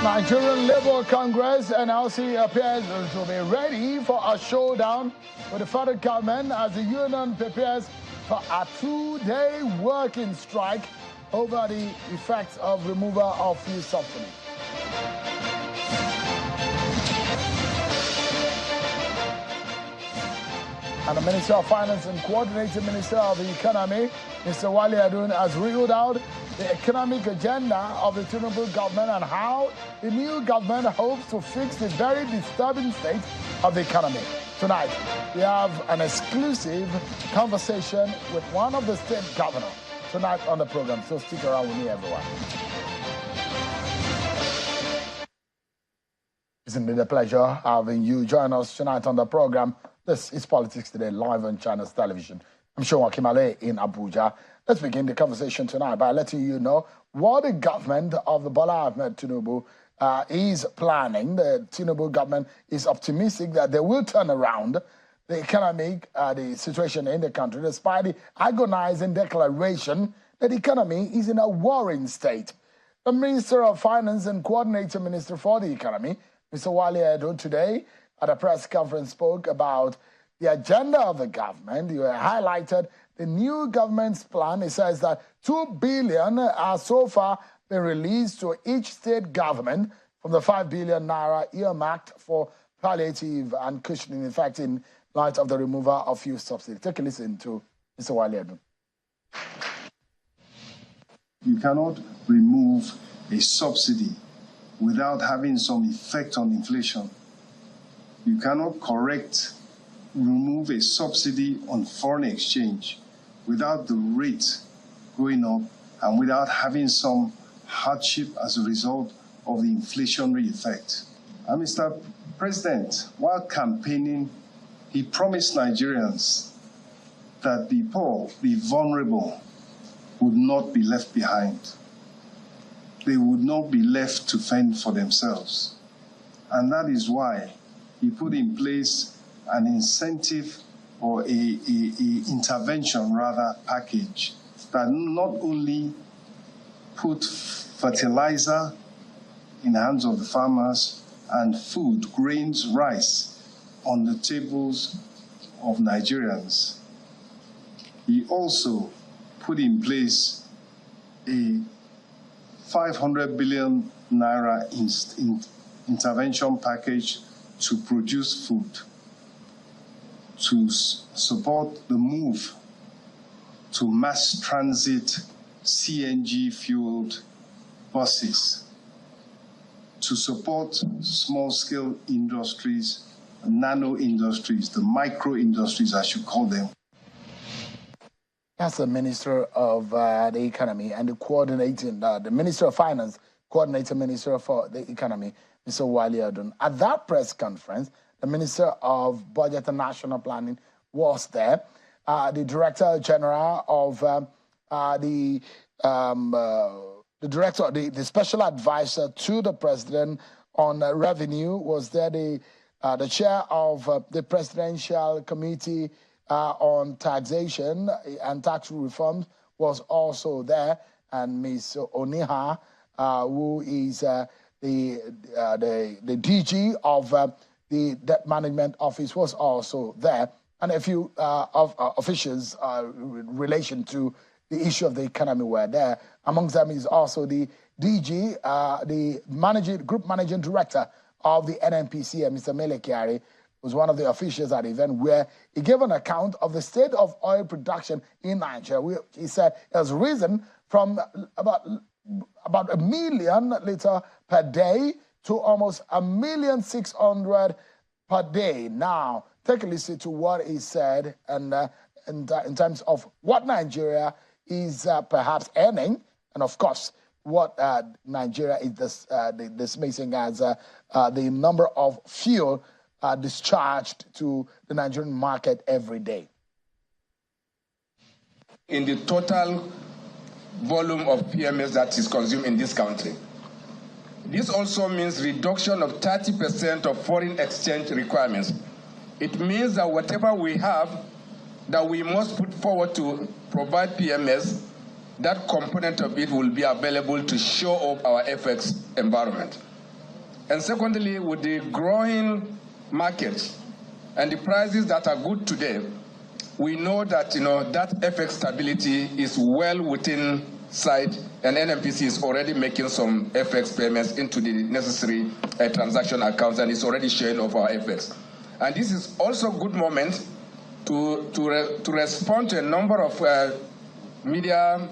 Nigerian Labour Congress NLC appears to be ready for a showdown with the federal government as the union prepares for a two-day working strike over the effects of removal of fuel subsidy. And the Minister of Finance and Coordinating Minister of the Economy, Mr. Wale Edun, has reeled out the economic agenda of the Tinubu government and how the new government hopes to fix the very disturbing state of the economy. Tonight, we have an exclusive conversation with one of the state governors tonight on the program, so stick around with me, everyone. It's indeed a pleasure having you join us tonight on the program. This is Politics Today, live on Channels Television. I'm Sean Wakimale in Abuja. Let's begin the conversation tonight by letting you know what the government of the Bola Ahmed Tinubu is planning. The Tinubu government is optimistic that they will turn around the economic, the situation in the country, despite the agonizing declaration that the economy is in a worrying state. The Minister of Finance and Coordinating Minister for the Economy, Mr. Wale Edun, today at a press conference spoke about the agenda of the government. He highlighted the new government's plan. He says that 2 billion has so far been released to each state government from the 5 billion naira earmarked for palliative and cushioning effect in light of the removal of fuel subsidy. Take a listen to Mr. Wale Edun. You cannot remove a subsidy without having some effect on inflation. You cannot remove a subsidy on foreign exchange without the rate going up and without having some hardship as a result of the inflationary effect. And Mr. President, while campaigning, he promised Nigerians that the poor, the vulnerable, would not be left behind. They would not be left to fend for themselves. And that is why he put in place an incentive or a intervention rather package that not only put fertilizer in the hands of the farmers and food, grains, rice on the tables of Nigerians. He also put in place a 500 billion naira intervention package to produce food, to support the move to mass transit CNG-fueled buses, to support small-scale industries, nano industries, the micro industries, I should call them. That's the Minister of the Economy and the Minister of Finance, Coordinating Minister for the Economy, Mr. Wale Edun. At that press conference, the Minister of Budget and National Planning was there. The Director General of the Special Advisor to the President on Revenue was there. The Chair of the Presidential Committee on Taxation and Tax Reform was also there, and Ms. Oniha, who is the DG of the Debt Management Office, was also there, and a few officials in relation to the issue of the economy were there. Amongst them is also the DG, the Group Managing Director of the NNPC, Mr. Mele Kyari, was one of the officials at the event where he gave an account of the state of oil production in Nigeria. He said it has risen from about 1 million liters per day to almost 1,600,000 per day. Now, take a listen to what he said and in terms of what Nigeria is perhaps earning, and of course, what Nigeria is dismissing as the number of fuel discharged to the Nigerian market every day. In the total volume of PMS that is consumed in this country. This also means reduction of 30% of foreign exchange requirements. It means that whatever we have that we must put forward to provide PMS, that component of it will be available to show up our FX environment. And secondly, with the growing market and the prices that are good today, we know that that FX stability is well within sight, and NMPC is already making some FX payments into the necessary transaction accounts, and it's already showing off our FX. And this is also a good moment to respond to a number of media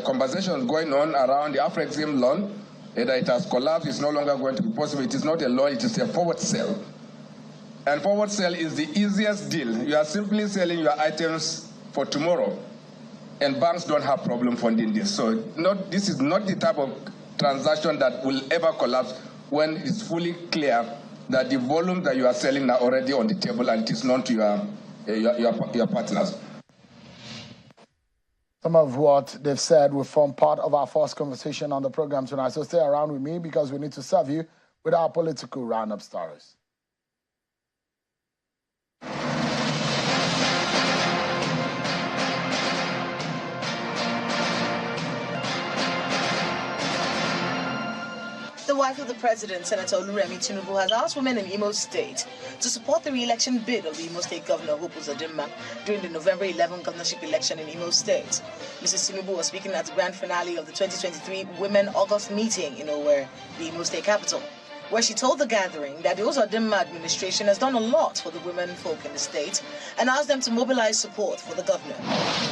conversations going on around the Afrexim loan, that it has collapsed, it's no longer going to be possible. It is not a loan, it is a forward sale. And forward sale is the easiest deal. You are simply selling your items for tomorrow, and banks don't have problem funding this. So this is not the type of transaction that will ever collapse when it's fully clear that the volume that you are selling are already on the table and it is known to your partners. Some of what they've said will form part of our first conversation on the program tonight. So stay around with me because we need to serve you with our political roundup stories. The wife of the president, Senator Oluremi Tinubu, has asked women in Imo State to support the re-election bid of the Imo State Governor Hope Uzodimma during the November 11 governorship election in Imo State. Mrs. Tinubu was speaking at the grand finale of the 2023 Women August meeting in Owerri, the Imo State capital, where she told the gathering that the Uzodimma administration has done a lot for the women folk in the state and asked them to mobilize support for the governor.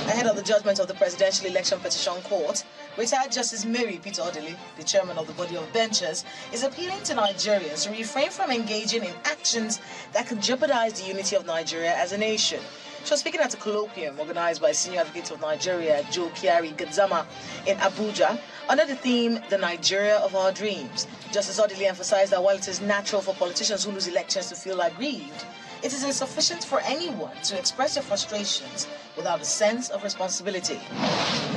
Ahead of the judgment of the Presidential Election Petition Court, retired Justice Mary Peter Odili, the chairman of the body of benchers, is appealing to Nigerians to refrain from engaging in actions that could jeopardize the unity of Nigeria as a nation. She was speaking at a colloquium organized by Senior Advocate of Nigeria, Joe Kiari Gadzama, in Abuja, under the theme, The Nigeria of Our Dreams. Justice Odili emphasized that while it is natural for politicians who lose elections to feel aggrieved, it is insufficient for anyone to express their frustrations without a sense of responsibility.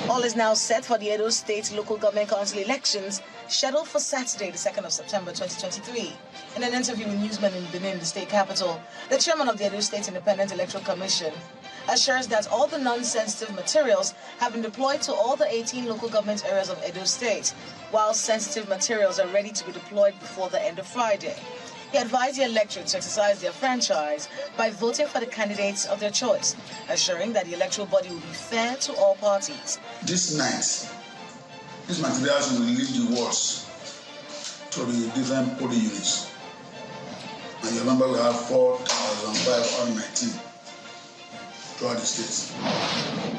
All is now set for the Edo State Local Government Council elections, scheduled for Saturday, the 2nd of September 2023. In an interview with newsmen in Benin, the state capital, the chairman of the Edo State Independent Electoral Commission assures that all the non-sensitive materials have been deployed to all the 18 local government areas of Edo State, while sensitive materials are ready to be deployed before the end of Friday. He advised the electorate to exercise their franchise by voting for the candidates of their choice, assuring that the electoral body will be fair to all parties. This night, these materials will leave the wards to the different polling units. And you remember we have 4,519 throughout the states.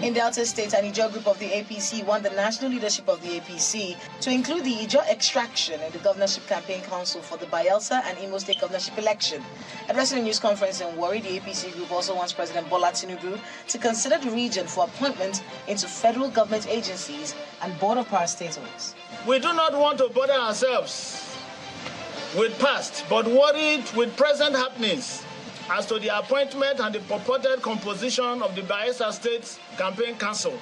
In Delta State, an Ijaw group of the APC won the national leadership of the APC to include the Ijaw extraction in the governorship campaign council for the Bayelsa and Imo State governorship election. Addressing a news conference in Warri, the APC group also wants President Bola Tinubu to consider the region for appointment into federal government agencies and board of parastatals. We do not want to bother ourselves with past, but worried with present happenings as to the appointment and the purported composition of the Bayelsa State Campaign Council.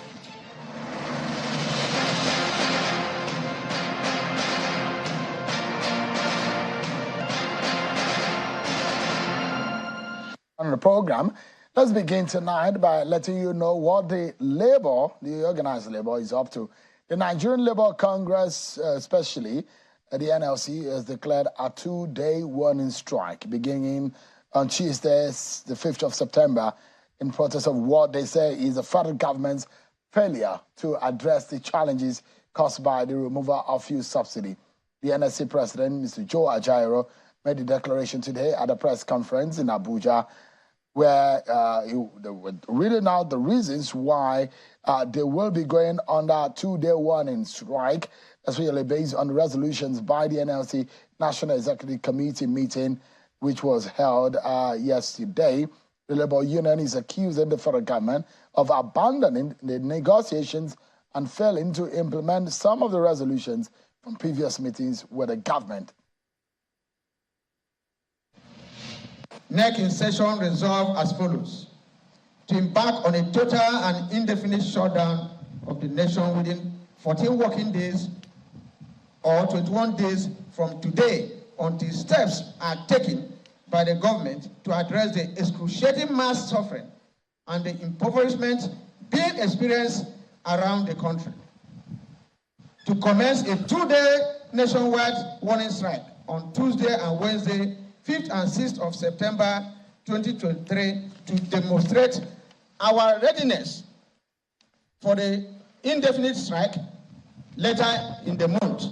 On the program, let's begin tonight by letting you know what the organized labor, is up to. The Nigerian Labour Congress, especially the NLC, has declared a 2-day warning strike beginning on Tuesday, the 5th of September, in protest of what they say is the federal government's failure to address the challenges caused by the removal of fuel subsidy. The NSC president, Mr. Joe Ajaero, made the declaration today at a press conference in Abuja, where they were reading out the reasons why they will be going under a 2-day warning strike, especially based on the resolutions by the NLC National Executive Committee meeting, which was held yesterday. The Labour Union is accusing the federal government of abandoning the negotiations and failing to implement some of the resolutions from previous meetings with the government. NEC in session resolved as follows: to embark on a total and indefinite shutdown of the nation within 14 working days or 21 days from today until steps are taken by the government to address the excruciating mass suffering and the impoverishment being experienced around the country. To commence a 2-day nationwide warning strike on Tuesday and Wednesday, 5th and 6th of September 2023, to demonstrate our readiness for the indefinite strike later in the month.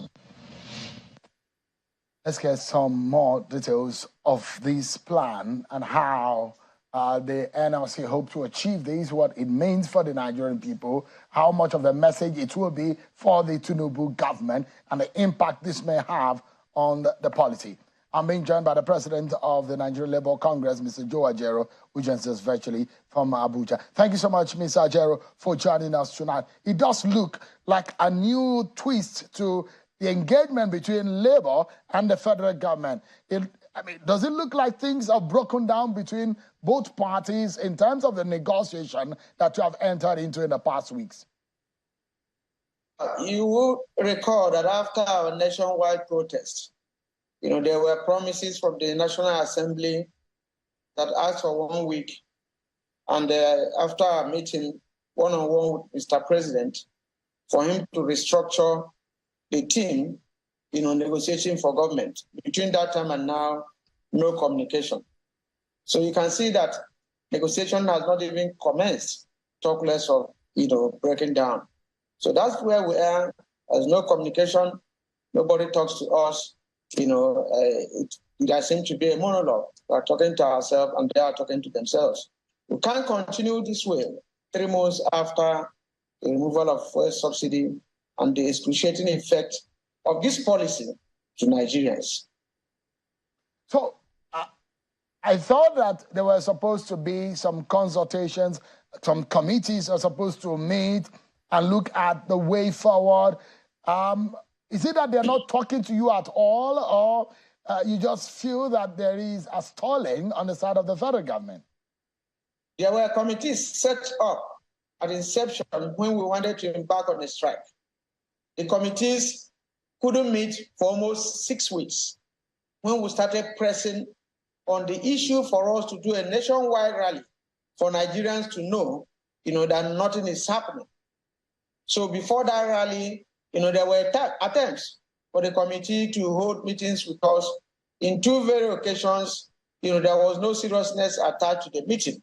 Let's get some more details of this plan and how the NLC hope to achieve this, what it means for the Nigerian people, how much of a message it will be for the Tinubu government, and the impact this may have on the polity. I'm being joined by the president of the Nigerian Labour Congress, Mr. Joe Ajaero, who joins us virtually from Abuja. Thank you so much, Mr. Ajaero, for joining us tonight. It does look like a new twist to the engagement between Labour and the federal government. Does it look like things are broken down between both parties in terms of the negotiation that you have entered into in the past weeks? You will recall that after our nationwide protest, there were promises from the National Assembly that asked for 1 week. And after our meeting one-on-one with Mr. President, for him to restructure the team, negotiating for government. Between that time and now, no communication. So you can see that negotiation has not even commenced, talk less of, breaking down. So that's where we are. There's no communication. Nobody talks to us. There seems to be a monologue. We are talking to ourselves and they are talking to themselves. We can't continue this way 3 months after the removal of fuel subsidy and the excruciating effect of this policy to Nigerians. So I thought that there were supposed to be some consultations, some committees are supposed to meet and look at the way forward. Is it that they're not talking to you at all, or you just feel that there is a stalling on the side of the federal government? There were committees set up at inception when we wanted to embark on a strike. The committees couldn't meet for almost 6 weeks when we started pressing on the issue for us to do a nationwide rally for Nigerians to know, that nothing is happening. So before that rally, there were attempts for the committee to hold meetings with us. In 2 very occasions, there was no seriousness attached to the meeting.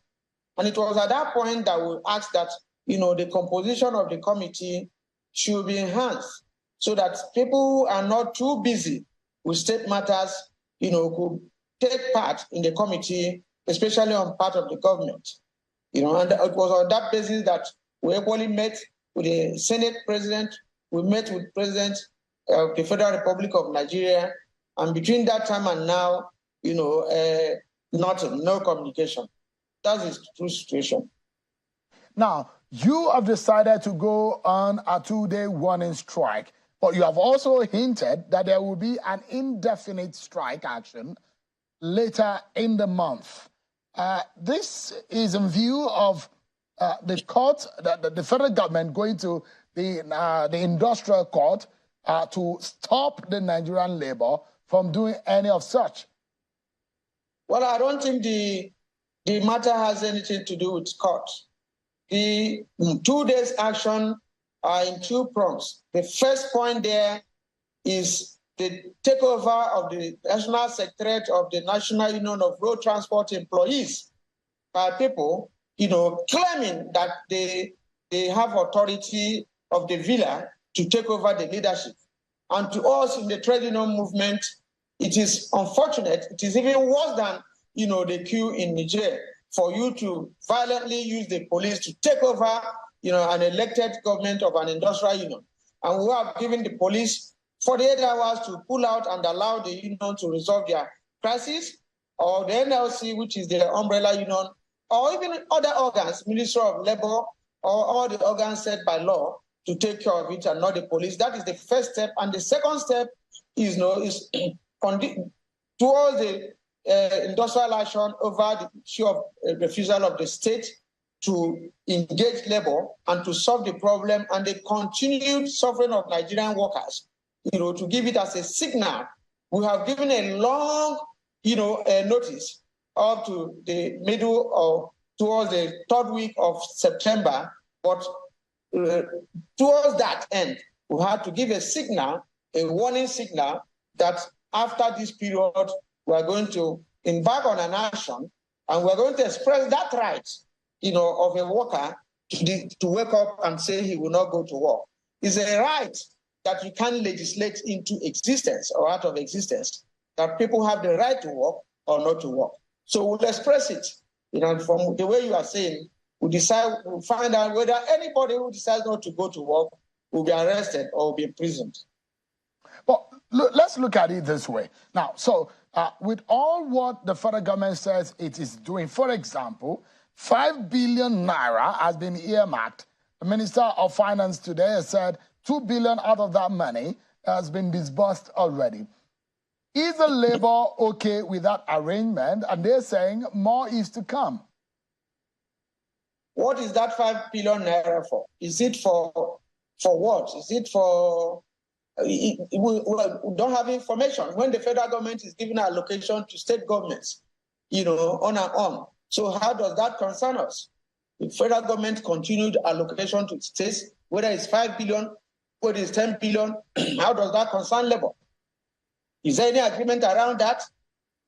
And it was at that point that we asked that, the composition of the committee should be enhanced so that people who are not too busy with state matters, could take part in the committee, especially on part of the government. And it was on that basis that we equally met with the Senate President, we met with President of the Federal Republic of Nigeria, and between that time and now, nothing, no communication. That is the true situation. Now, you have decided to go on a 2-day warning strike, but you have also hinted that there will be an indefinite strike action later in the month. This is in view of the court, the federal government going to the industrial court to stop the Nigerian labor from doing any of such. Well, I don't think the matter has anything to do with court. The 2 days action are in 2 prongs. The first point there is the takeover of the National Secretariat of the National Union of Road Transport Employees by people, claiming that they have authority of the villa to take over the leadership. And to us in the trade union movement, it is unfortunate. It is even worse than, the coup in Niger, for you to violently use the police to take over, an elected government of an industrial union. And we have given the police 48 hours to pull out and allow the union to resolve their crisis, or the NLC, which is the umbrella union, or even other organs, Ministry of Labor, or all the organs set by law to take care of it and not the police. That is the first step. And the second step is towards the industrial action over the issue of refusal of the state to engage labor and to solve the problem and the continued suffering of Nigerian workers, to give it as a signal. We have given a long, notice up to the middle of, towards the third week of September, but towards that end, we had to give a signal, a warning signal, that after this period, we are going to embark on an action and we're going to express that right, of a worker to wake up and say he will not go to work. It's a right that you can legislate into existence or out of existence, that people have the right to work or not to work. So we'll express it, from the way you are saying, we'll find out whether anybody who decides not to go to work will be arrested or will be imprisoned. Well, let's look at it this way. Now, so with all what the federal government says it is doing, for example, 5 billion naira has been earmarked. The Minister of Finance today has said 2 billion out of that money has been disbursed already. Is the Labour okay with that arrangement? And they're saying more is to come. What is that 5 billion naira for? Is it for what? Is it for... We don't have information. When the federal government is giving allocation to state governments, on and on. So how does that concern us? The federal government continued allocation to states, whether it's 5 billion, whether it's 10 billion, how does that concern labor? Is there any agreement around that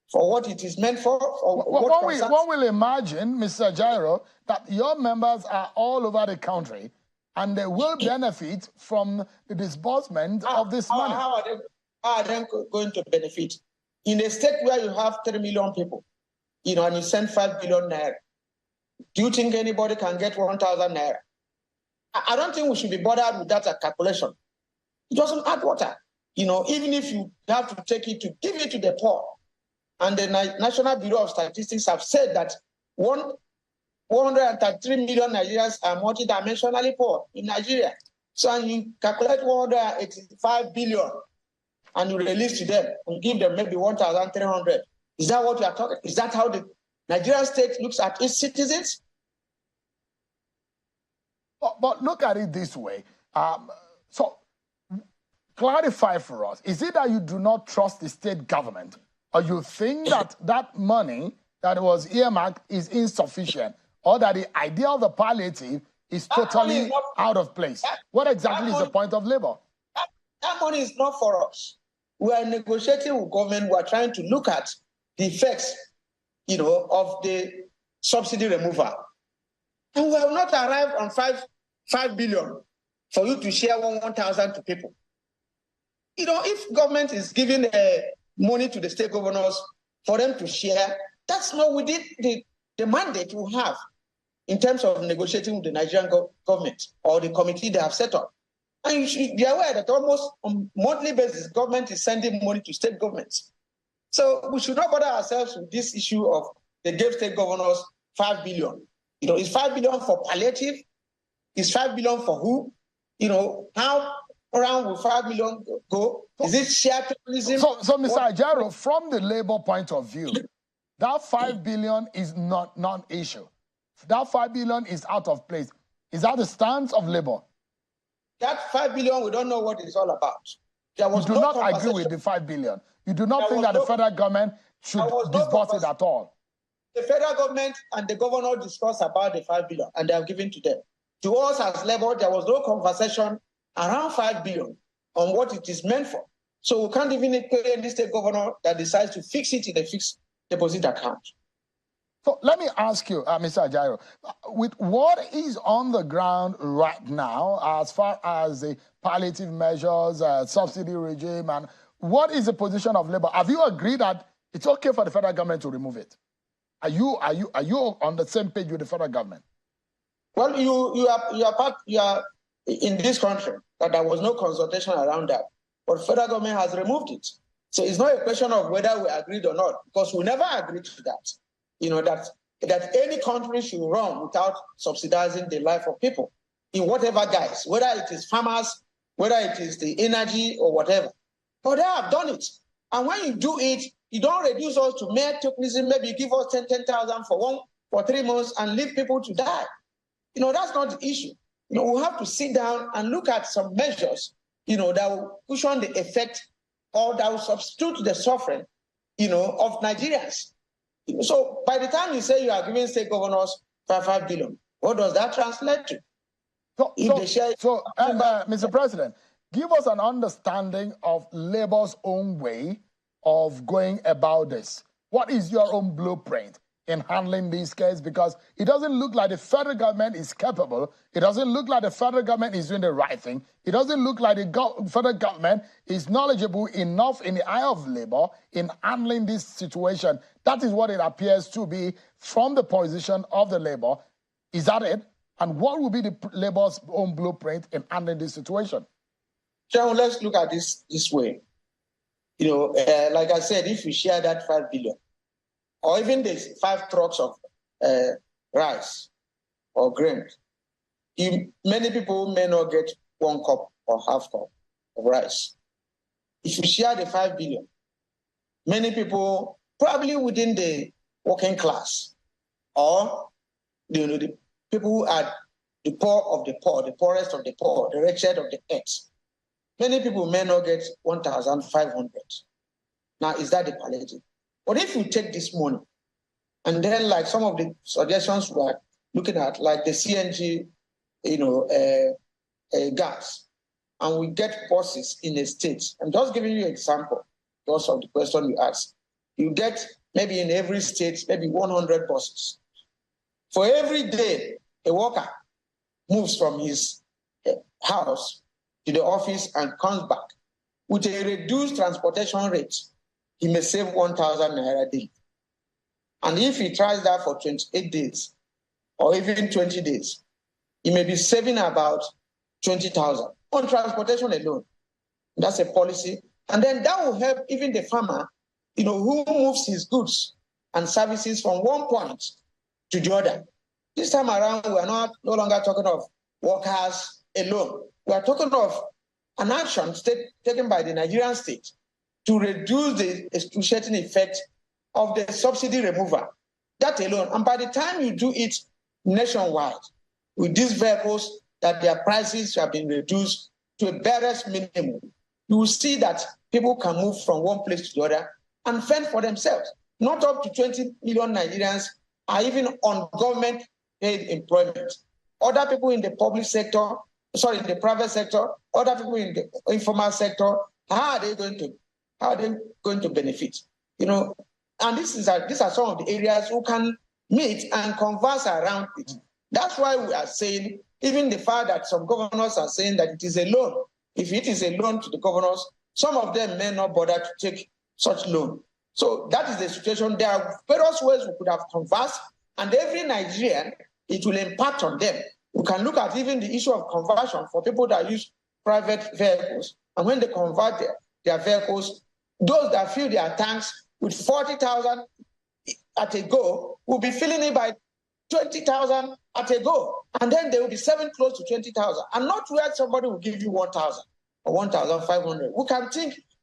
for what it is meant for? One will imagine, Mr. Ajaero, that your members are all over the country and they will benefit from the disbursement of this money. How are they going to benefit? In a state where you have 3 million people, and you send 5 billion naira, do you think anybody can get 1,000 naira? I don't think we should be bothered with that calculation. It doesn't add water. Even if you have to take it to give it to the poor. And the National Bureau of Statistics have said that 133 million Nigerians are multidimensionally poor in Nigeria. So you calculate 185 billion and you release to them and give them maybe 1,300. Is that what you are talking? Is that how the Nigerian state looks at its citizens? But look at it this way. So clarify for us. Is it that you do not trust the state government, or you think that that money that was earmarked is insufficient, or that the idea of the palliative is totally out of place? What exactly is the point of labor? That money is not for us. We are negotiating with government. We are trying to look at the effects, of the subsidy removal. And we have not arrived on 5 billion for you to share 1,000 to people. If government is giving money to the state governors for them to share, that's not within the mandate we have in terms of negotiating with the Nigerian government or the committee they have set up. And you should be aware that almost on a monthly basis, government is sending money to state governments. So we should not bother ourselves with this issue of they gave state governors 5 billion. Is 5 billion for palliative? Is 5 billion for who? How around will 5 million go? Is it shared tourism? So Mr. Ajaero, from the labor point of view, that 5 billion is not non-issue. That 5 billion is out of place. Is that the stance of labor? That 5 billion, we don't know what it's all about. You do not agree with the 5 billion. You do not think that the federal government should disburse it at all. The federal government and the governor discussed about the 5 billion and they have given to them. To us as labor, there was no conversation around 5 billion on what it is meant for. So we can't even pay any state governor that decides to fix it in a fixed deposit account. So let me ask you, Mr. Ajaero, with what is on the ground right now as far as the palliative measures, subsidy regime, and what is the position of labor? Have you agreed that it's okay for the federal government to remove it? Are you on the same page with the federal government? Well, you are in this country that there was no consultation around that, but the federal government has removed it. So it's not a question of whether we agreed or not, because we never agreed to that. That any country should run without subsidizing the life of people in whatever guise, whether it is farmers, whether it is the energy or whatever. But they have done it. And when you do it, you don't reduce us to mere tokenism. Maybe you give us 10,000 for 3 months and leave people to die. that's not the issue. We have to sit down and look at some measures, that will cushion the effect or that will substitute the suffering, of Nigerians. So by the time you say you are giving state governors 5 billion, what does that translate to? Mr. President, give us an understanding of Labour's own way of going about this. What is your own blueprint in handling these cases? Because it doesn't look like the federal government is capable. It doesn't look like the federal government is doing the right thing. It doesn't look like the federal government is knowledgeable enough in the eye of Labour in handling this situation. That is what it appears to be from the position of the Labour. Is that it? And what will be the Labour's own blueprint in handling this situation? John, let's look at this way. Like I said, if we share that 5 billion, or even the 5 trucks of rice or grain, many people may not get 1 cup or half cup of rice. If you share the 5 billion, many people, probably within the working class, or the people who are the poor of the poor, the poorest of the poor, the wretched of the earth, many people may not get 1,500. Now, is that the palliative? But if you take this money, and then like some of the suggestions we are looking at, like the CNG, gas, and we get buses in the states. I'm just giving you an example because of the question you asked. You get maybe in every state, maybe 100 buses. For every day, a worker moves from his house to the office and comes back with a reduced transportation rate, he may save 1,000 naira a day. And if he tries that for 28 days or even 20 days, he may be saving about 20,000 on transportation alone. That's a policy. And then that will help even the farmer, who moves his goods and services from one point to the other. This time around, we are no longer talking of workers alone. We are talking of an action taken by the Nigerian state to reduce the excruciating effect of the subsidy removal. That alone. And by the time you do it nationwide, with these vehicles, that their prices have been reduced to a barest minimum, you will see that people can move from one place to the other and fend for themselves. Not up to 20 million Nigerians are even on government-paid employment. Other people in the public sector, in the private sector, other people in the informal sector, how are they going to benefit? And these are some of the areas who can meet and converse around it. That's why we are saying, even the fact that some governors are saying that it is a loan. If it is a loan to the governors, some of them may not bother to take such loan. So that is the situation. There are various ways we could have conversed, and every Nigerian, it will impact on them. We can look at even the issue of conversion for people that use private vehicles. And when they convert their vehicles, those that fill their tanks with 40,000 at a go will be filling it by 20,000 at a go. And then they will be saving close to 20,000. And not where somebody will give you 1,000 or 1,500.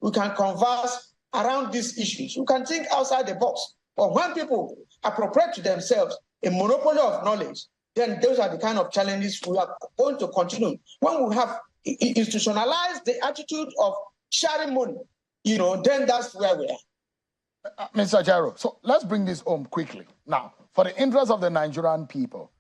We can converse around these issues. We can think outside the box. But when people appropriate to themselves a monopoly of knowledge, then those are the kind of challenges we are going to continue. When we have institutionalized the attitude of sharing money, then that's where we are. Mr. Jairo, so let's bring this home quickly. Now, for the interest of the Nigerian people,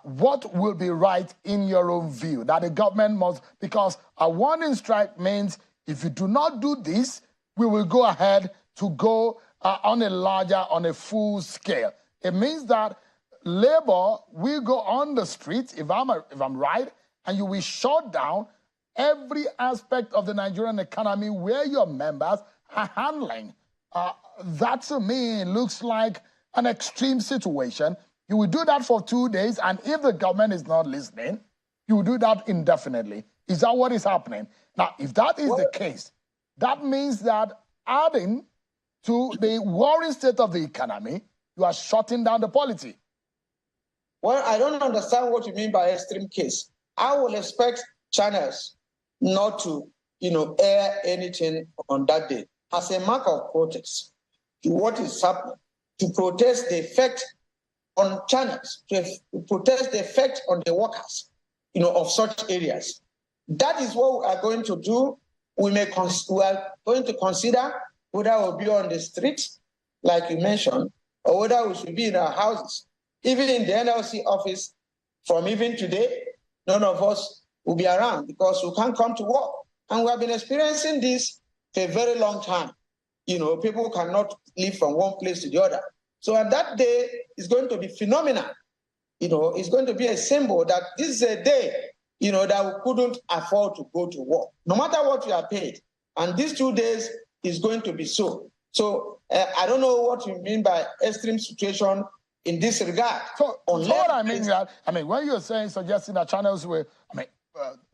what will be right in your own view that the government must, because a warning strike means if you do not do this, we will go ahead to go on a full scale. It means that Labour will go on the streets, if I'm right, and you will shut down every aspect of the Nigerian economy where your members are handling. That to me looks like an extreme situation. You will do that for 2 days, and if the government is not listening, you will do that indefinitely. Is that what is happening? Now, if that is the case, that means that adding to the worrying state of the economy, you are shutting down the polity. Well, I don't understand what you mean by extreme case. I will expect channels not to, air anything on that day as a mark of protest to what is happening, to protest the effect on channels to protest the effect on the workers, of such areas. That is what we are going to do. We are going to consider whether we'll be on the streets, like you mentioned, or whether we should be in our houses. Even in the NLC office, from even today, none of us will be around because we can't come to work. And we have been experiencing this for a very long time. People cannot live from one place to the other. So on that day, it's going to be phenomenal. It's going to be a symbol that this is a day, that we couldn't afford to go to work, no matter what we are paid. And these 2 days is going to be so. So I don't know what you mean by extreme situation in this regard. So what I mean that, when you're suggesting that channels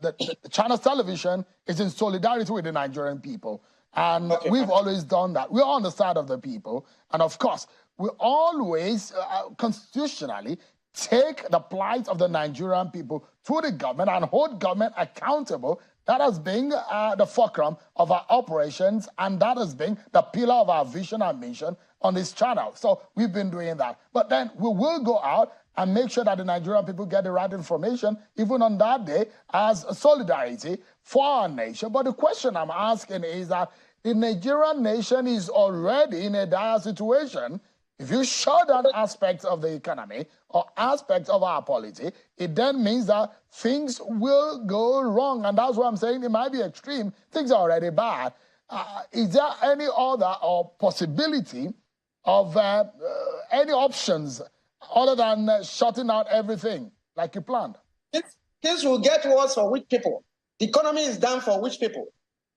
the Channels Television is in solidarity with the Nigerian people. And we've always done that. We're on the side of the people. And of course, we always constitutionally take the plight of the Nigerian people to the government and hold government accountable. That has been the fulcrum of our operations, and that has been the pillar of our vision and mission on this channel. So we've been doing that. But then we will go out and make sure that the Nigerian people get the right information, even on that day, as solidarity for our nation. But the question I'm asking is that the Nigerian nation is already in a dire situation. If you shut down aspects of the economy or aspects of our polity, it then means that things will go wrong. And that's why I'm saying it might be extreme. Things are already bad. Is there any other or possibility of any options other than shutting out everything like you planned? Things will get worse for which people? The economy is down for which people?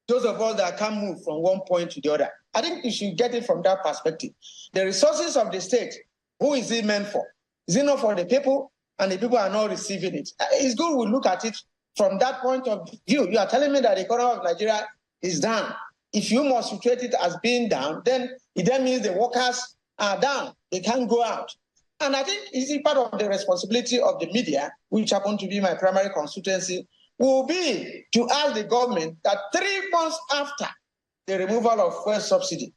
Those of us that can't move from one point to the other. I think you should get it from that perspective. The resources of the state, who is it meant for? Is it not for the people? And the people are not receiving it. It's good we look at it from that point of view. You are telling me that the economy of Nigeria is down. If you must situate it as being down, then it then means the workers are down. They can't go out. And I think it's part of the responsibility of the media, which happen to be my primary constituency, will be to ask the government that 3 months after the removal of fuel subsidy,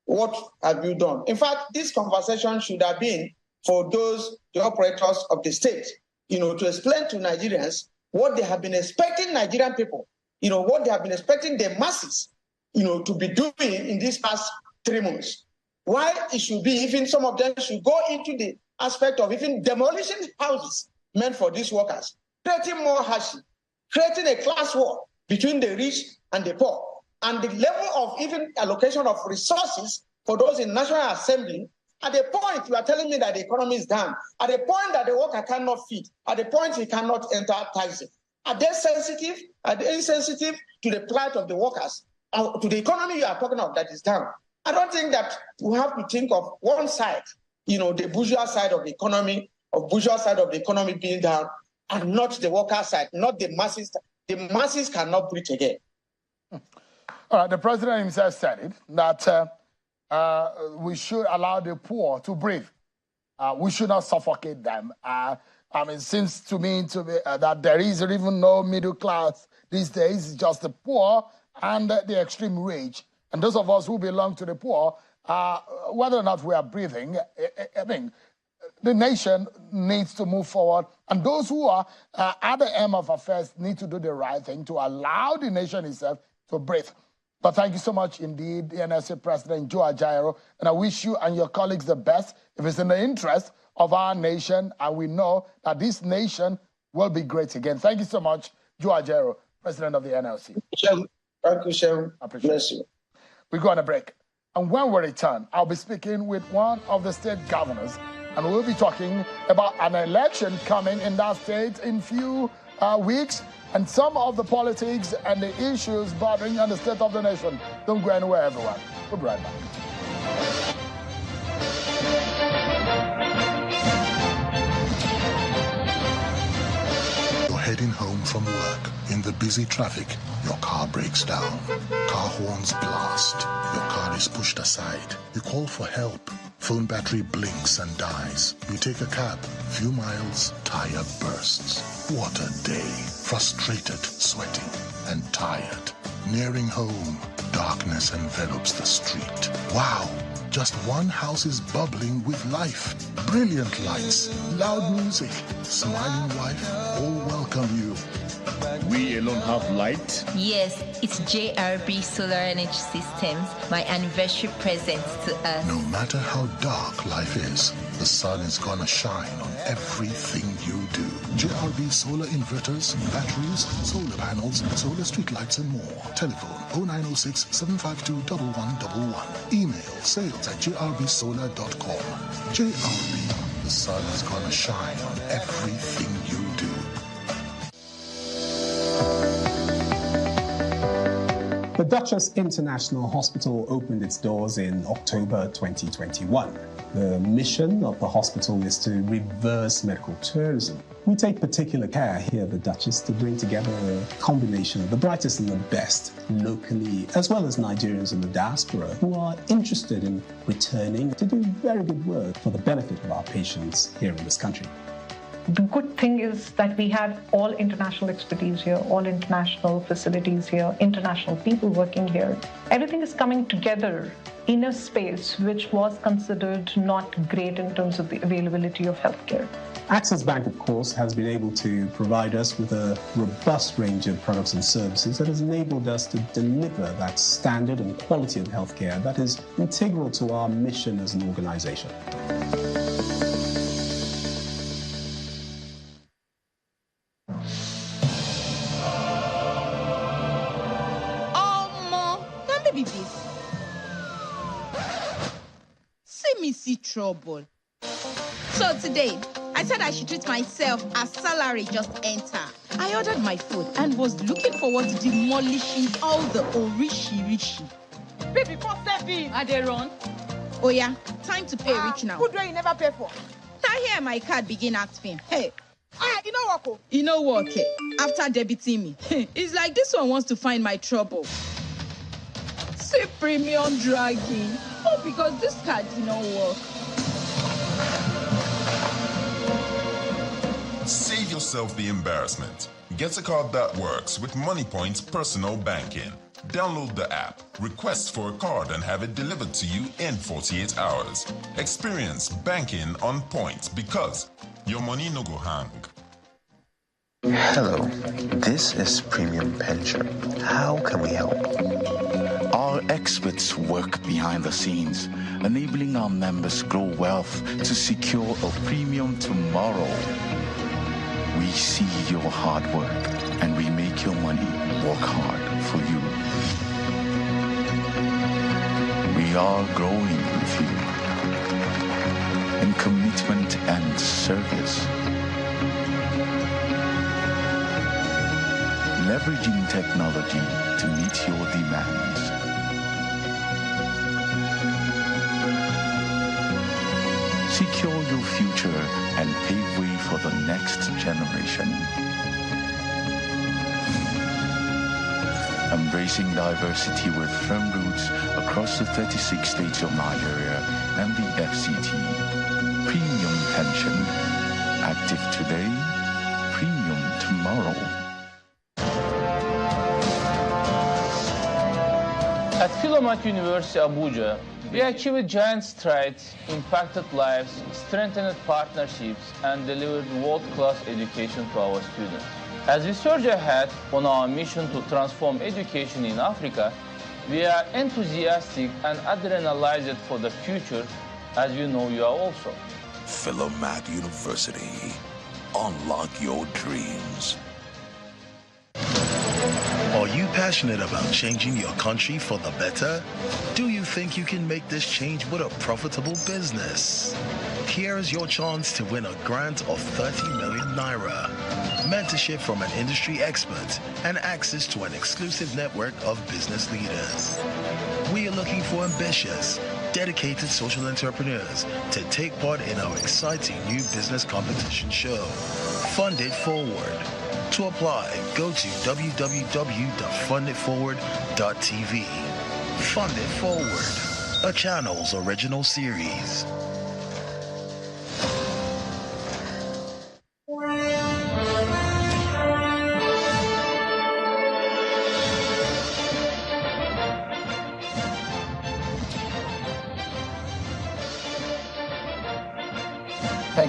what have you done? In fact, this conversation should have been for the operators of the state, to explain to Nigerians what they have been expecting Nigerian people, what they have been expecting the masses, to be doing in these past 3 months. Why it should be, even some of them should go into the aspect of even demolishing houses meant for these workers, creating more hardship, creating a class war between the rich and the poor, and the level of even allocation of resources for those in National Assembly. At the point you are telling me that the economy is down, at the point that the worker cannot feed, at the point he cannot enter taxi, are they sensitive? Are they insensitive to the plight of the workers, to the economy you are talking of that is down? I don't think that we have to think of one side, the bourgeois side of the economy being down, and not the worker side, not the masses. The masses cannot breathe again. All right, the president himself said it, that we should allow the poor to breathe. We should not suffocate them. It seems to me that there is even no middle class these days. It's just the poor and the extreme rich. And those of us who belong to the poor, whether or not we are breathing, the nation needs to move forward. And those who are at the end of affairs need to do the right thing to allow the nation itself to breathe. But thank you so much indeed, the NLC President Joe Ajaero. And I wish you and your colleagues the best. If it's in the interest of our nation, and we know that this nation will be great again. Thank you so much, Joe Ajaero, President of the NLC. Thank you, Shem. Bless you. We go on a break. And when we return, I'll be speaking with one of the state governors, and we'll be talking about an election coming in that state in few weeks, and some of the politics and the issues bothering on the state of the nation. Don't go anywhere, everyone. We'll be right back. You're heading home from work. In the busy traffic, your car breaks down. Car horns blast. Your car is pushed aside. You call for help. Phone battery blinks and dies. You take a cab. Few miles, tire bursts. What a day. Frustrated, sweating, and tired. Nearing home, darkness envelops the street. Wow! Just one house is bubbling with life. Brilliant lights, loud music, smiling wife, all welcome you. We alone have light? Yes, it's JRB Solar Energy Systems, my anniversary present to us. No matter how dark life is, the sun is gonna shine on everything you do. JRB solar inverters, batteries, solar panels, solar street lights, and more. Telephone 0906 752 1111. Email sales@jrbsolar.com. JRB, the sun is gonna shine on everything you do. The Duchess International Hospital opened its doors in October 2021. The mission of the hospital is to reverse medical tourism. We take particular care here at the Duchess to bring together a combination of the brightest and the best locally, as well as Nigerians in the diaspora who are interested in returning to do very good work for the benefit of our patients here in this country. The good thing is that we have all international expertise here, all international facilities here, international people working here. Everything is coming together in a space which was considered not great in terms of the availability of healthcare. Access Bank, of course, has been able to provide us with a robust range of products and services that has enabled us to deliver that standard and quality of healthcare that is integral to our mission as an organization. See trouble. So today, I said I should treat myself as salary just enter. I ordered my food and was looking forward to demolishing all the orishi. Baby, for serving. Are they run? Oh yeah, time to pay rich now. Food where you never pay for. Now here my card begin acting. Hey. You know what? You know what? Okay. After debiting me, it's like this one wants to find my trouble. See premium dragging. Oh, because this card did not work. Save yourself the embarrassment. Get a card that works with MoneyPoint's personal banking. Download the app, request for a card, and have it delivered to you in 48 hours. Experience banking on point because your money no go hang. Hello, this is Premium Pension. How can we help? Our experts work behind the scenes, enabling our members grow wealth to secure a premium tomorrow. We see your hard work and we make your money work hard for you. We are growing with you in commitment and service. Leveraging technology to meet your demands. Secure your future and pave way for the next generation. Embracing diversity with firm roots across the 36 states of Nigeria and the FCT. Premium Pension. Active today, premium tomorrow. At Philomath University, Abuja, we achieved giant strides, impacted lives, strengthened partnerships, and delivered world-class education to our students. As we surge ahead on our mission to transform education in Africa, we are enthusiastic and adrenalized for the future, as we know you are also. Philomath University. Unlock your dreams. Are you passionate about changing your country for the better? Do you think you can make this change with a profitable business? Here is your chance to win a grant of 30 million naira, mentorship from an industry expert, and access to an exclusive network of business leaders. We are looking for ambitious, dedicated social entrepreneurs to take part in our exciting new business competition show, Fund It Forward. To apply, go to www.funditforward.tv. Fund It Forward, a channel's original series.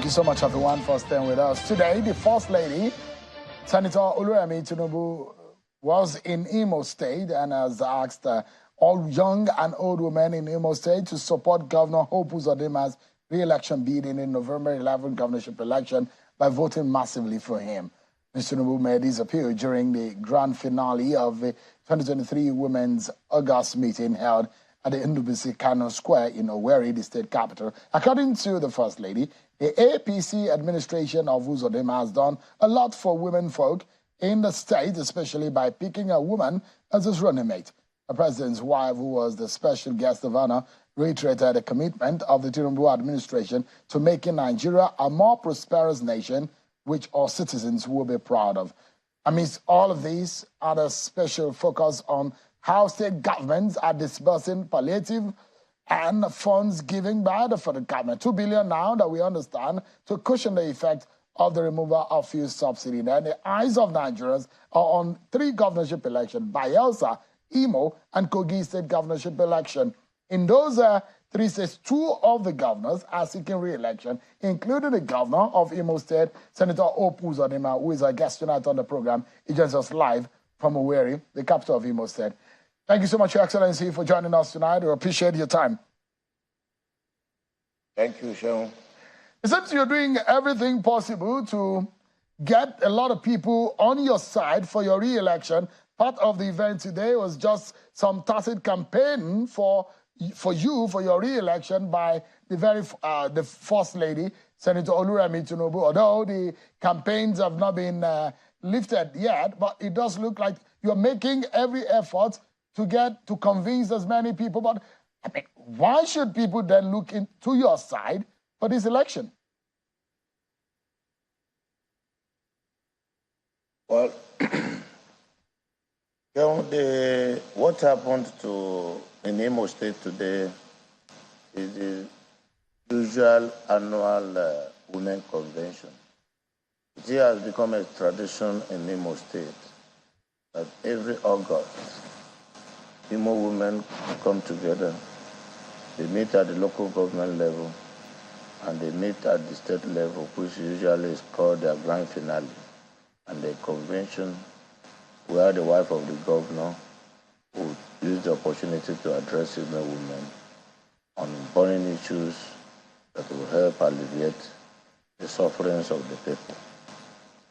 Thank you so much, everyone, for staying with us. Today, the First Lady, Senator Oluremi Tinubu, was in Imo State and has asked all young and old women in Imo State to support Governor Hope Uzodinma's re-election bid in the November 11 governorship election by voting massively for him. Mr. Tinubu made his appeal during the grand finale of the 2023 Women's August meeting held at the Ndubisi Kano Square in Owerri, the state capital. According to the First Lady, the APC administration of Uzodinma has done a lot for women folk in the state, especially by picking a woman as his running mate. The president's wife, who was the special guest of honor, reiterated the commitment of the Tinubu administration to making Nigeria a more prosperous nation, which all citizens will be proud of. Amidst all of these, other special focus on how state governments are disbursing palliative and funds given by the federal government. 2 billion now that we understand to cushion the effect of the removal of fuel subsidy. Then the eyes of Nigerians are on 3 governorship elections: Bayelsa, Imo, and Kogi state governorship election. In those 3 states, 2 of the governors are seeking re-election, including the governor of Imo State, Senator Hope Uzodinma, who is our guest tonight on the program. He joins us live from Owerri, the capital of Imo State. Thank you so much, Your Excellency, for joining us tonight. We appreciate your time. Thank you, Sean. It seems you're doing everything possible to get a lot of people on your side for your re-election. Part of the event today was just some tacit campaign for your re-election by the First Lady, Senator Oluremi Tinubu. Although the campaigns have not been lifted yet, but it does look like you're making every effort to convince as many people. But I mean, why should people then look into your side for this election? Well, what happened in Imo State today is the usual annual women convention. It has become a tradition in Imo State that every August, Imo women come together. They meet at the local government level and they meet at the state level, which usually is called their grand finale. And the convention where the wife of the governor would use the opportunity to address Imo women on burning issues that will help alleviate the sufferings of the people.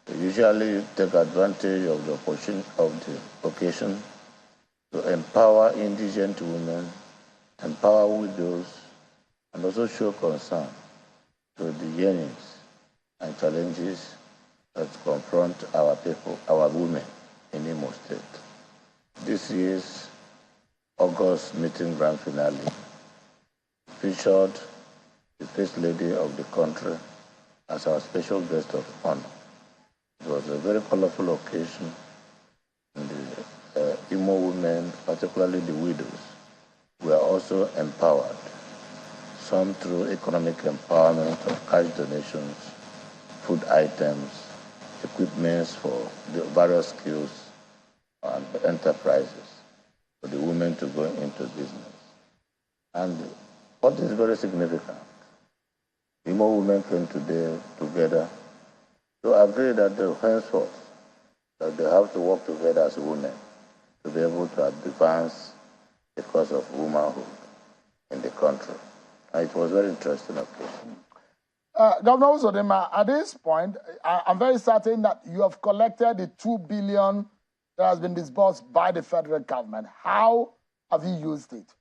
They usually take advantage of the opportunity of the occasion to empower indigent women, empower widows, and also show concern to the yearnings and challenges that confront our people, our women in Imo State. This year's August meeting grand finale featured the First Lady of the country as our special guest of honor. It was a very colorful occasion, and the Imo women, particularly the widows, were also empowered, some through economic empowerment of cash donations, food items, equipments for the various skills and enterprises for the women to go into business. And what is very significant, Imo women came today together to agree that henceforth that they have to work together as women to be able to advance the cause of womanhood in the country. And it was a very interesting occasion. Governor Uzodinma, at this point, I'm very certain that you have collected the 2 billion that has been disbursed by the federal government. How have you used it?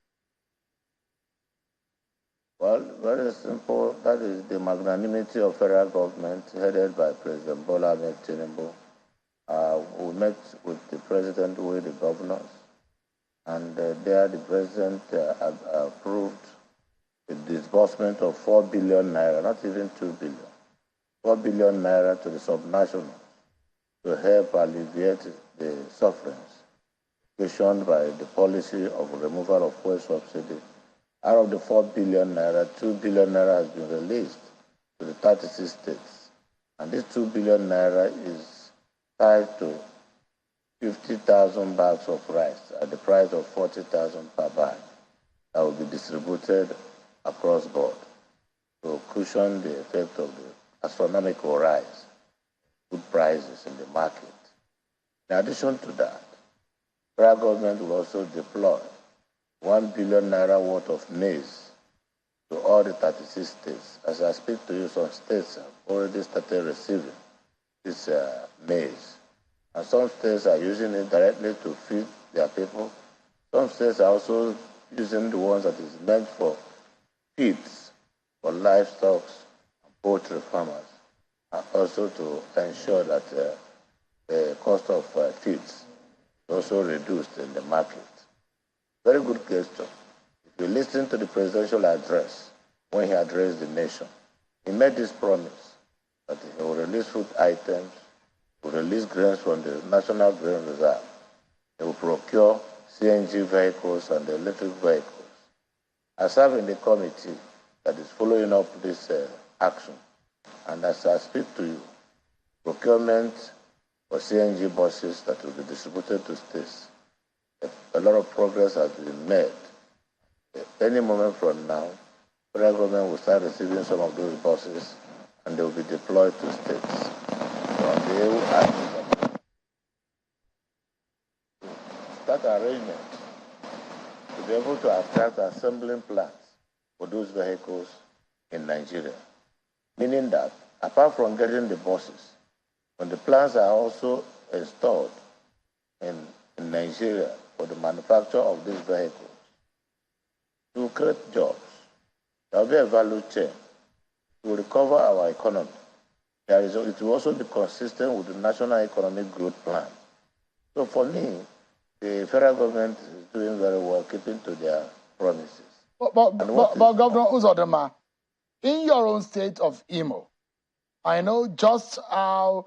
Well, very simple. That is the magnanimity of federal government headed by President Bola Ahmed Tinubu. We met with the president, with the governors, and there the president approved the disbursement of 4 billion naira, not even 2 billion, 4 billion naira to the subnationals to help alleviate the sufferings occasioned by the policy of removal of fuel subsidy. Out of the 4 billion naira, 2 billion naira has been released to the 36 states. And this 2 billion naira is tied to 50,000 bags of rice at the price of 40,000 per bag that will be distributed across board to cushion the effect of the astronomical rise, good prices in the market. In addition to that, the federal government will also deploy 1 billion naira worth of maize to all the 36 states. As I speak to you, some states have already started receiving this maize. And some states are using it directly to feed their people. Some states are also using the ones that is meant for feeds for livestock and poultry farmers, and also to ensure that the cost of feeds is also reduced in the market. Very good question. If you listen to the presidential address when he addressed the nation, he made this promise that he will release food items, will release grains from the National Grain Reserve. He will procure CNG vehicles and electric vehicles. I serve in the committee that is following up this action. And as I speak to you, procurement for CNG buses that will be distributed to states, a lot of progress has been made. Any moment from now, the federal government will start receiving some of those buses and they will be deployed to states. So they will start arrangement to be able to attract assembling plants for those vehicles in Nigeria. Meaning that, apart from getting the buses, when the plants are also installed in Nigeria for the manufacture of these vehicles, to create jobs, there will be a value chain to recover our economy. It will also be consistent with the National Economic Growth Plan. So for me, the federal government is doing very well, keeping to their promises. But Governor Uzodinma, in your own state of Imo, I know just how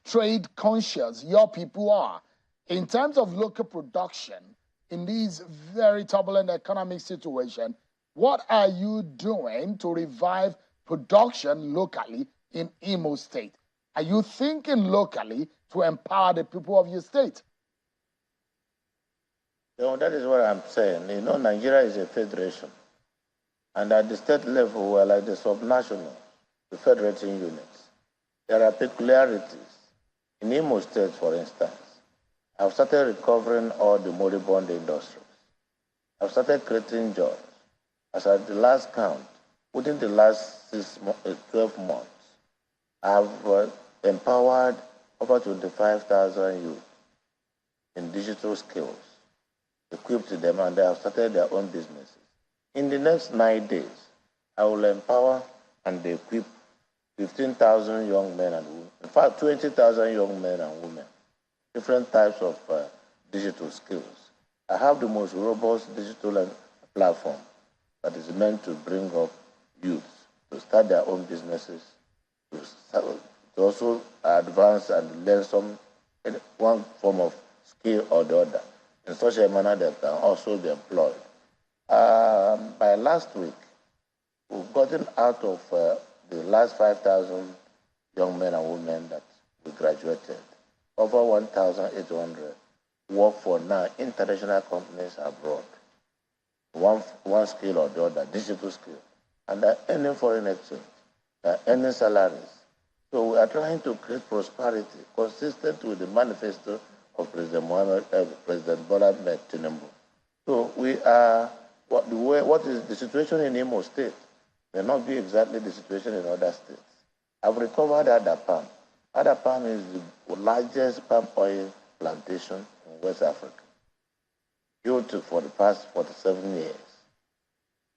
trade conscious your people are in terms of local production in these very turbulent economic situation. What are you doing to revive production locally in Imo State? Are you thinking locally to empower the people of your state? That is what I'm saying. Nigeria is a federation. And at the state level, we're like the subnational, the federating units. There are peculiarities. In Imo State, for instance, I've started recovering all the moribund industries. I've started creating jobs. As at the last count, within the last 12 months, I've empowered over 25,000 youth in digital skills, equipped them, and they have started their own businesses. In the next 9 days, I will empower and equip 15,000 young men and women, in fact, 20,000 young men and women, different types of digital skills. I have the most robust digital platform that is meant to bring up youths to start their own businesses, to also advance and learn one form of skill or the other, in such a manner that can also be employed. By last week, we've gotten out of the last 5,000 young men and women that we graduated. Over 1,800 work for now international companies abroad. One skill or the other, digital skill. And they're earning foreign exchange. They're earning salaries. So we are trying to create prosperity consistent with the manifesto of President Bola Ahmed Tinubu. So we are, what is the situation in Imo State may not be exactly the situation in other states. I've recovered Adapalm. Adapalm is the largest palm oil plantation in West Africa, built for the past 47 years.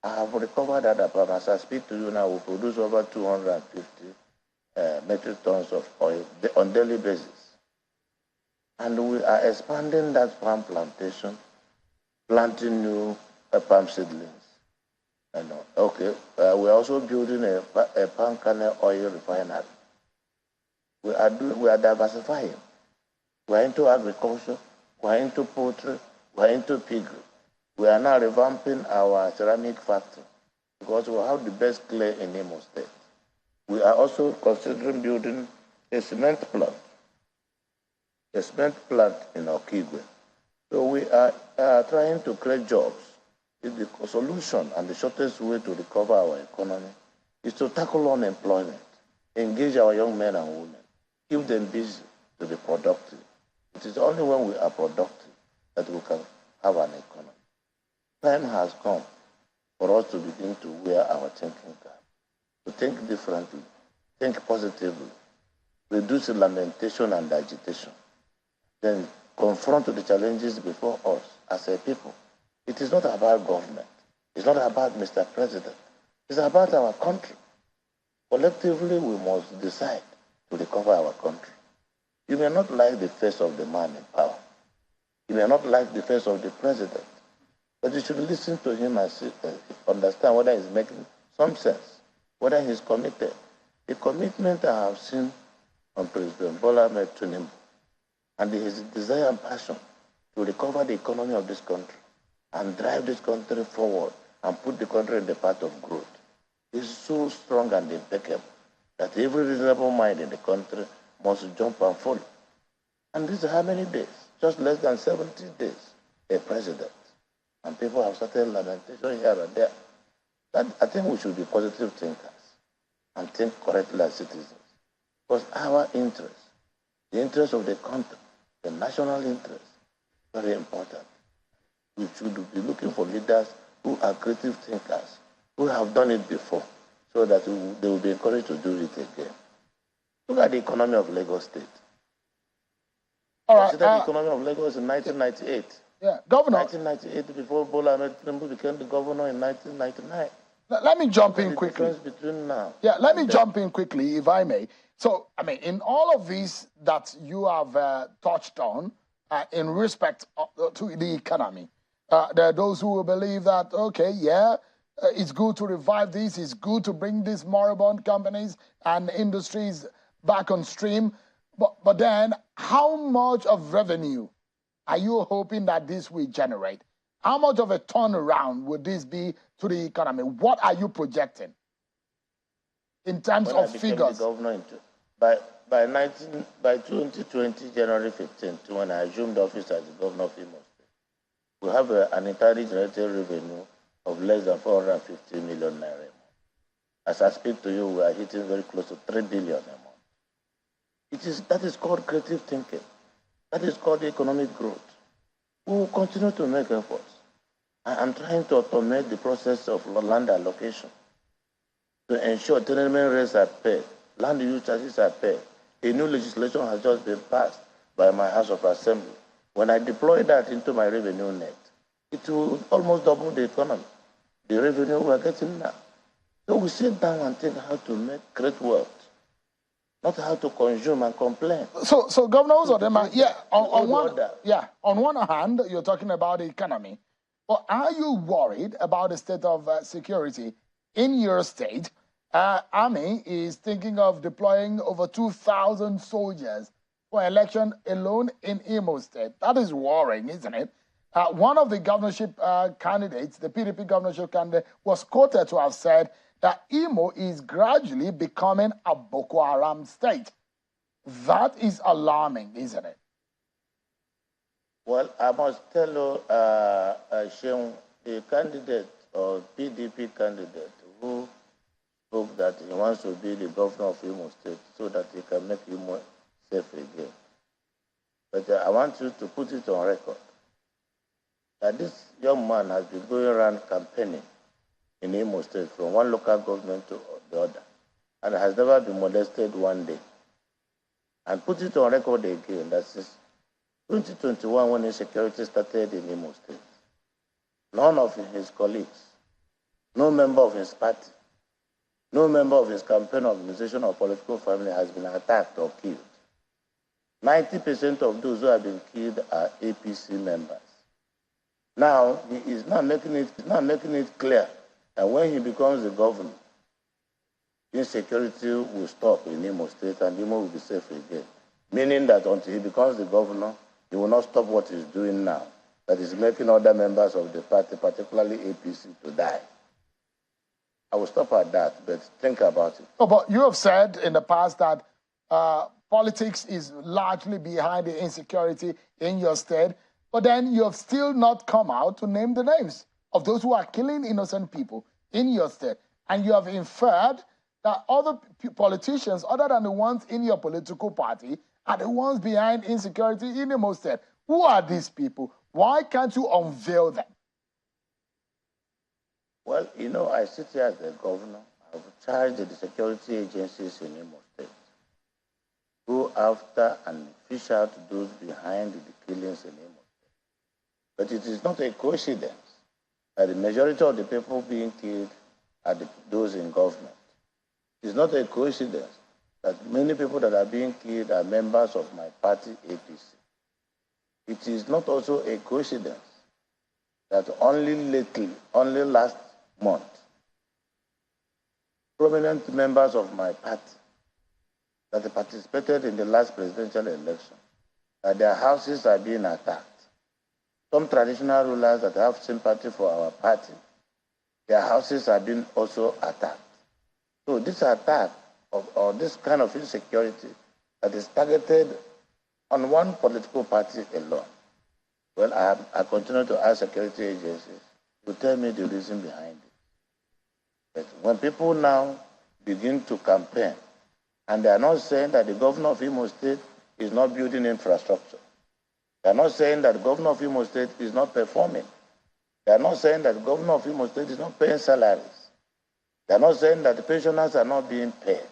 I have recovered Adapalm. As I speak to you now, we produce over 250 metric tons of oil on daily basis. And we are expanding that palm plantation, planting new palm seedlings. We're also building a palm kernel oil refinery. We are diversifying. We're into agriculture, we're into poultry, we're into piggery. We are now revamping our ceramic factory because we have the best clay in Imo State. We are also considering building a cement plant in Okigwe. So we are trying to create jobs. It's the solution and the shortest way to recover our economy is to tackle unemployment, engage our young men and women, keep them busy to be productive. It is only when we are productive that we can have an economy. Time has come for us to begin to wear our thinking cap, to think differently, think positively, reduce lamentation and agitation, then confront the challenges before us as a people. It is not about government. It's not about Mr. President. It's about our country. Collectively, we must decide to recover our country. You may not like the face of the man in power. You may not like the face of the president. But you should listen to him and understand whether he's making some sense, whether he's committed. The commitment I have seen on President Bola Ahmed Tinubu and his desire and passion to recover the economy of this country and drive this country forward and put the country in the path of growth is so strong and impeccable that every reasonable mind in the country must jump and follow. And this is how many days? Just less than 70 days, a president. And people have started lamentation here and there. That, I think we should be positive thinkers and think correctly as citizens. Because our interest, the interest of the country, the national interest, very important. We should be looking for leaders who are creative thinkers, who have done it before, so that they will be encouraged to do it again. Look at the economy of Lagos State. All right. Consider the economy of Lagos in 1998. Yeah, Governor. 1998, before Bola Ahmed Tinubu became the governor in 1999. Let me jump in quickly. Between now. Yeah, let me jump in quickly, if I may. So, I mean, in all of these that you have touched on, in respect to the economy, there are those who will believe that, okay, yeah, it's good to revive this, it's good to bring these moribund companies and industries back on stream. But then, how much of revenue are you hoping that this will generate? How much of a turnaround would this be to the economy? What are you projecting in terms of figures? The governor by 2020, January 15th, when I assumed office as the governor of Imo State, we have an entirely generated revenue of less than 450 million naira. As I speak to you, we are hitting very close to 3 billion a month. That is called creative thinking. That is called economic growth. We will continue to make efforts. I am trying to automate the process of land allocation to ensure tenement rates are paid, land use charges are paid. A new legislation has just been passed by my House of Assembly. When I deploy that into my revenue net, it will almost double the economy, the revenue we are getting now. So we sit down and think how to make great wealth, not how to consume and complain. So Governor Uzodinma, on one hand, you're talking about the economy, but are you worried about the state of security in your state? Army is thinking of deploying over 2,000 soldiers for election alone in Imo State. That is worrying, isn't it? One of the governorship candidates, the PDP governorship candidate, was quoted to have said that Imo is gradually becoming a Boko Haram state. That is alarming, isn't it? Well, I must tell you, Sheung, the candidate or PDP candidate who spoke that he wants to be the governor of Imo State so that he can make Imo safe again. But I want you to put it on record that this young man has been going around campaigning in Imo State from one local government to the other and has never been molested one day. And put it on record again that since 2021, when insecurity started in Imo State, none of his colleagues, no member of his party, no member of his campaign organization or political family has been attacked or killed. 90% of those who have been killed are APC members. Now, he is not making it clear that when he becomes the governor, insecurity will stop in Imo State and Imo will be safe again. Meaning that until he becomes the governor, he will not stop what he's doing now, that is making other members of the party, particularly APC, to die. I will stop at that, but think about it. Oh, but you have said in the past that politics is largely behind the insecurity in your state, but then you have still not come out to name the names of those who are killing innocent people in your state. And you have inferred that other politicians, other than the ones in your political party, are the ones behind insecurity in Imo State. Who are these people? Why can't you unveil them? Well, you know, I sit here as the governor. I've charged the security agencies in Imo State. Go after and fish out those behind the killings in Imo State. But it is not a coincidence that the majority of the people being killed are those in government. It is not a coincidence that many people that are being killed are members of my party, APC. It is not also a coincidence that only lately, only last month, prominent members of my party that participated in the last presidential election, that their houses are being attacked. Some traditional rulers that have sympathy for our party, their houses are being also attacked. So this attack or this kind of insecurity that is targeted on one political party alone, well, I continue to ask security agencies to tell me the reason behind it. But when people now begin to campaign, and they are not saying that the governor of Imo State is not building infrastructure. They are not saying that the governor of Imo State is not performing. They are not saying that the governor of Imo State is not paying salaries. They are not saying that the pensioners are not being paid.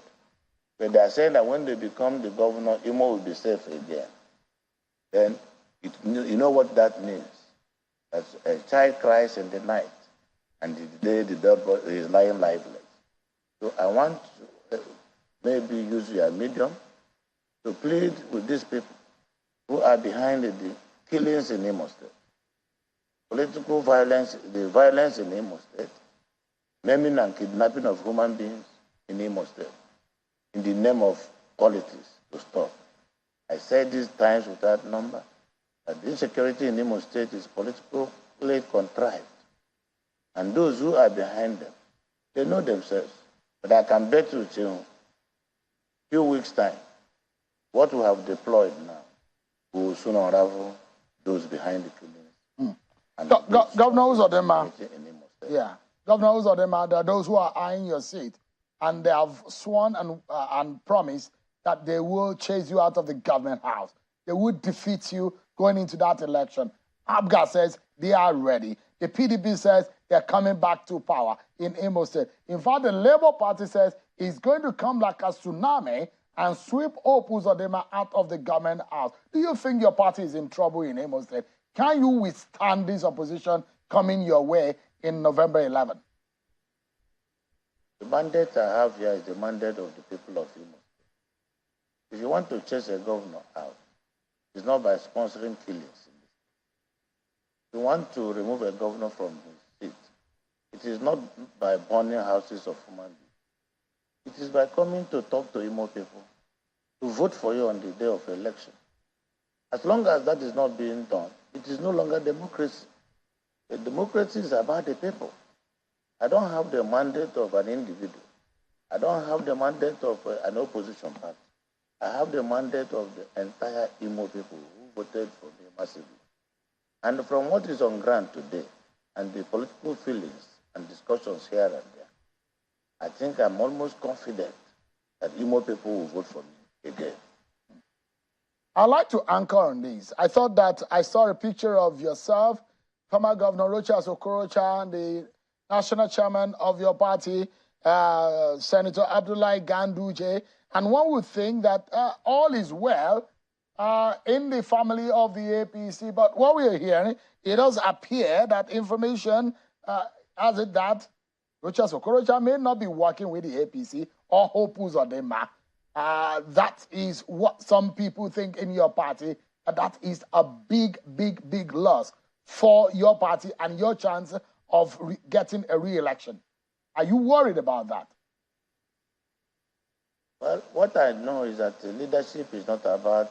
But they are saying that when they become the governor, Imo will be safe again. Then you know what that means. That a child cries in the night, and the day the dog is lying lifeless. So I want to maybe use your medium to plead with these people who are behind the killings in Imo State, political violence, the violence in Imo State, maiming and kidnapping of human beings in Imo State, in the name of politics, to stop. I said these times without number that the insecurity in Imo State is politically contrived. And those who are behind them, they know themselves. But I can bet you, few weeks' time, what we have deployed now will soon unravel those behind the killings. Governor Uzodinma, Governor Uzodinma, there are those who are eyeing your seat, and they have sworn and promised that they will chase you out of the government house. They will defeat you going into that election. APGA says they are ready. The PDP says they're coming back to power in Imo State. In fact, the Labour Party says it's going to come like a tsunami and sweep Hope Uzodinma out of the government house. Do you think your party is in trouble in Imo State? Can you withstand this opposition coming your way in November 11? The mandate I have here is the mandate of the people of Imo State. If you want to chase a governor out, it's not by sponsoring killings. If you want to remove a governor from his seat, it is not by burning houses of human beings. It is by coming to talk to Imo people, to vote for you on the day of election. As long as that is not being done, it is no longer democracy. The democracy is about the people. I don't have the mandate of an individual. I don't have the mandate of an opposition party. I have the mandate of the entire Imo people who voted for me massively. And from what is on ground today, and the political feelings and discussions here and there, I think I'm almost confident that Imo people will vote for me again. I'd like to anchor on this. I thought that I saw a picture of yourself, former Governor Rochas Okorocha, and the national chairman of your party, Senator Abdullahi Ganduje, and one would think that all is well in the family of the APC. But what we are hearing, it does appear that information has it that Rochas Okorocha may not be working with the APC or Hope Uzodinma. That is what some people think in your party. That is a big, big, big loss for your party and your chance of getting a re-election. Are you worried about that? Well, what I know is that leadership is not about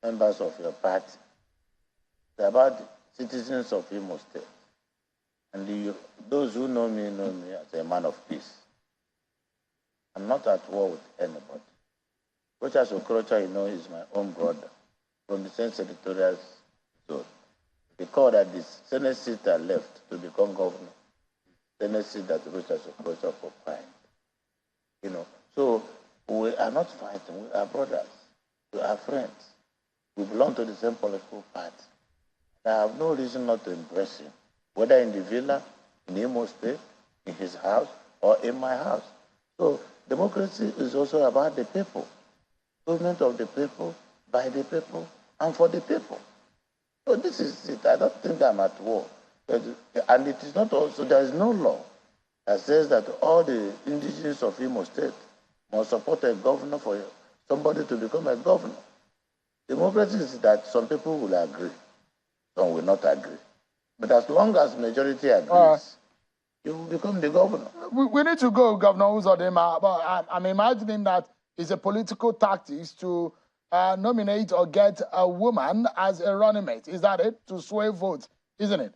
members of your party. It's about citizens of Imo State. And those who know me as a man of peace. I'm not at war with anybody. Rochas Okorocha, is my own brother from the same senatorial zone. Because that the Senate seat I left to become governor, Senate seat that Rochas Okorocha occupied. So we are not fighting. We are brothers. We are friends. We belong to the same political party. I have no reason not to embrace him, whether in the villa, in Imo State, in his house, or in my house. So democracy is also about the people. Government of the people, by the people, and for the people. So this is it. I don't think I'm at war. And it is not also, there is no law that says that all the indigenous of Imo State must support a governor for somebody to become a governor. Democracy is that some people will agree, some will not agree. But as long as majority agrees, you will become the governor. We need to go, Governor Uzodimma, but I'm imagining that it's a political tactics to nominate or get a woman as a running mate. Is that it? To sway votes, isn't it?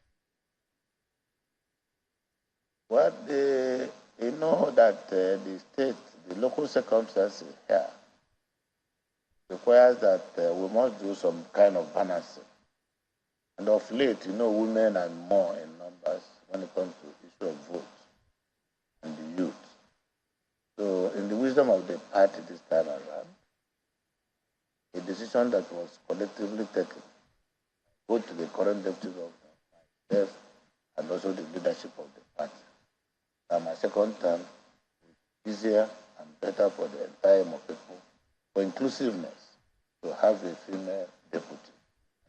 Well, you know that the state, the local circumstances here requires that we must do some kind of balancing. And of late, women are more in numbers when it comes to the issue of votes and the youth. So in the wisdom of the party this time around, a decision that was collectively taken, both to the current deputy governor, myself, and also the leadership of the party. Now my second term is easier and better for the entire Imo people, for inclusiveness, to have a female deputy.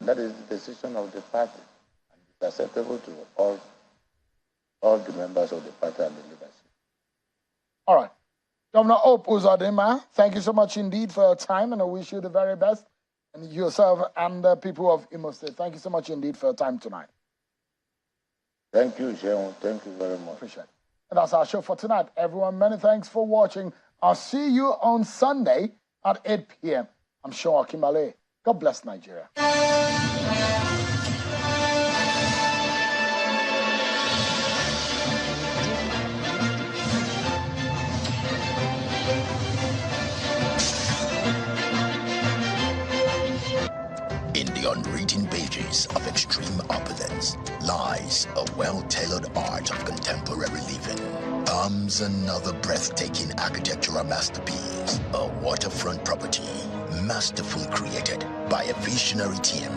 And that is the decision of the party. And it's acceptable to all the members of the party and the leadership. All right. Governor Hope Uzodimma, thank you so much indeed for your time, and I wish you the very best. And yourself and the people of Imo State, thank you so much indeed for your time tonight. Thank you, Shehu. Thank you very much. Appreciate it. And that's our show for tonight. Everyone, many thanks for watching. I'll see you on Sunday at 8 p.m. I'm Sean Akimbale. God bless Nigeria. In the unwritten pages of extreme opulence lies a well-tailored art of contemporary living. Comes another breathtaking architectural masterpiece, a waterfront property masterfully created by a visionary team.